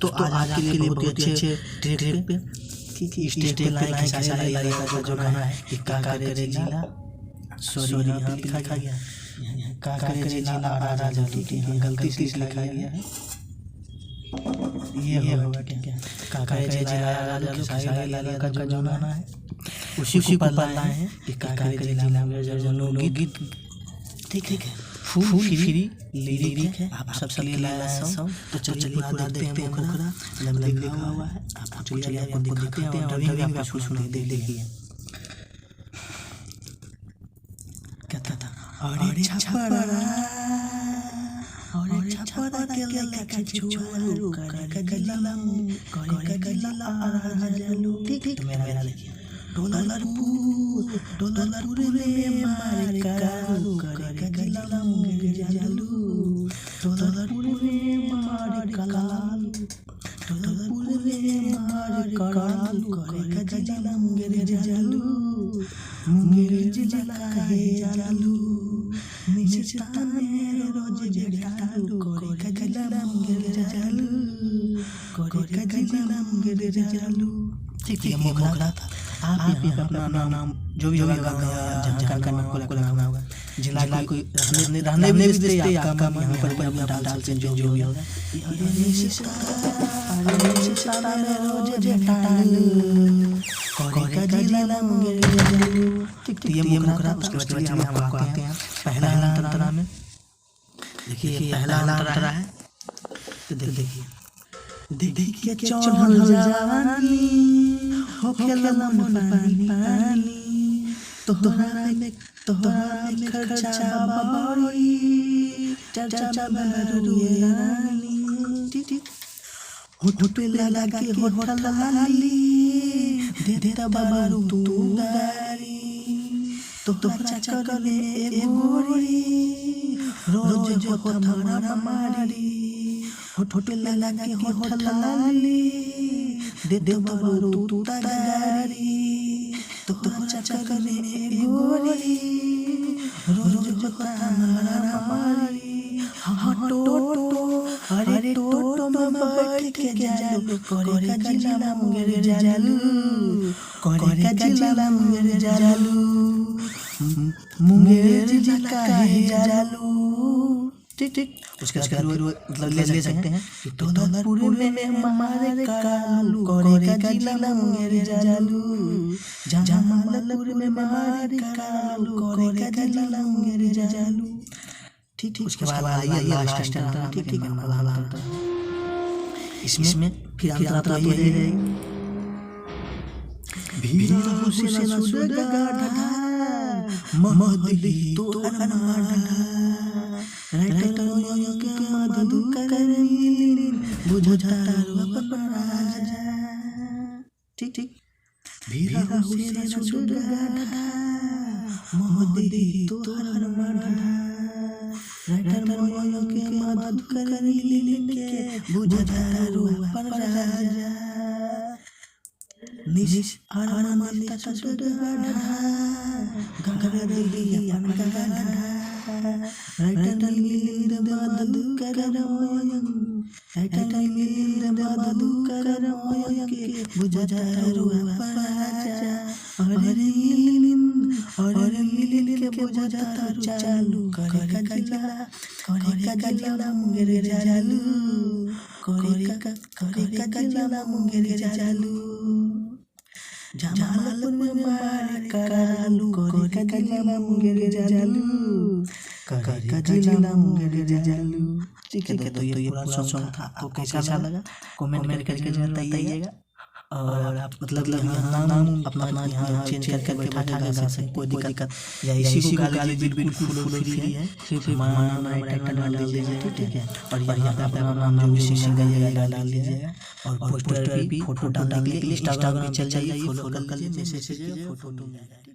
दोस्तों आज आपके लिए बहुत ही अच्छे ट्रैक पे स्टेज पे लाए सारे लड़का का जो गाना है कि का करे जिला सॉरी यहाँ पे लिखा गया का करे जिला आरा जलती है, गलती से लिखा गया है, ये होगा क्या का करे जिला आरा जलती सारे लड़का का जो गाना है उसी को पढ़ना है कि का करे जिला में जो गीत ठीक है फुल फ्री लिरिक है आप सब लिए लाया सॉन्ग। तो चलिए पूरा देखते हैं मुखरा मतलब लिखा हुआ है आप चलिए आपको दिखाते हैं और डबिंग में आपको सुनाई देखिए क्या था। अरे छपरा के लगा छुआरू करे गला आरा जलू ठीक मेरा देखिए डॉलर में मारे कारू करे गला जलू डॉलर में मारे कालू डॉलर में मारे कालू करे गला जलू मुंगेर जिला है जलू निश्चिता में रोज जड़ालू करे गला जलू करे गला जलू ठीक है मोखरा था। आप यहाँ अपना नाम जो भी होगा जहाँ का नाम को लगाना होगा जिला कोई रहने भी देते हैं आपका यहाँ पर डालते हैं जो भी होगा ये मुखरा। उसके बाद हम आपको आते हैं पहला अंतरा में। देखिए पहला अंतरा है देखिए चढ़ल जवानी हो खेला मन पानी तोहरा में खर्चा बाबरी चाचा बरुए रानी ठीक होठ पे लगा के होठ लाली देता बाबरू तू गारी तोहरा चक्कर में एक गोरी रोज होठ मारी होठ पे लगा के होठ लाली देता बाबरू तू गारी तोहरा चक्कर में एक गोरी रोज होठ मारी अरे टोटो में बैठ के जालू करे का जिला मुंगेर जालू करे का जिला मुंगेर जालू मुंगेर जिला है जालू ठीक उसके मतलब ले सकते हैं डॉलरपुर में मारे कालू करे का जिला मुंगेर जालू जमालपुर में मारे कालू करे का जिला मुंगेर जालू ठीक उसके बाद आइए लास्ट अंतरा ठीक है। इसमें फिर अंतरा तो ये है भीरा हुसैन सुरगाढ़ा महदी तो अरमाढ़ा राइटर मोयो के मधु करनी बुझता अपन राजा ठीक भीरा हुसैन सुरगाढ़ा महदी तो अरमाढ़ा राइटर मोयो के मधु करनी के बुझता अपन राजा निश आरामता सुरगाढ़ा गगर दिली अनगाढ़ा राइटर लील मधु करमोयो राइटर लील मधु करमोयो के बुझता अपन राजा अरे लील के बुझता चालू करे का जिला मुंगेर जालू करे का जिला मुंगेर जालू जमालपुर में मारे कालू करे का जिला मुंगेर जालू करे का जिला मुंगेर जालू ठीक है। तो ये पूरा सॉन्ग था, आपको कैसा लगा कमेंट करके बताइएगा। और आप मतलब नाम अपना यहाँ चेंज करके बैठा गा सकते, कोई दिक्कत या इसी को गाली बिल्कुल फ्री है, सिर्फ नाम राइटर डाल दीजिए ठीक है। और यहाँ पे अपना नाम जो भी सिंगर डाल दीजिएगा और पोस्टर भी फोटो डालने के लिए इंस्टाग्राम पे चल जाइए, फॉलो कर लीजिए, मैसेज कीजिए, फोटो मिल जाएगा।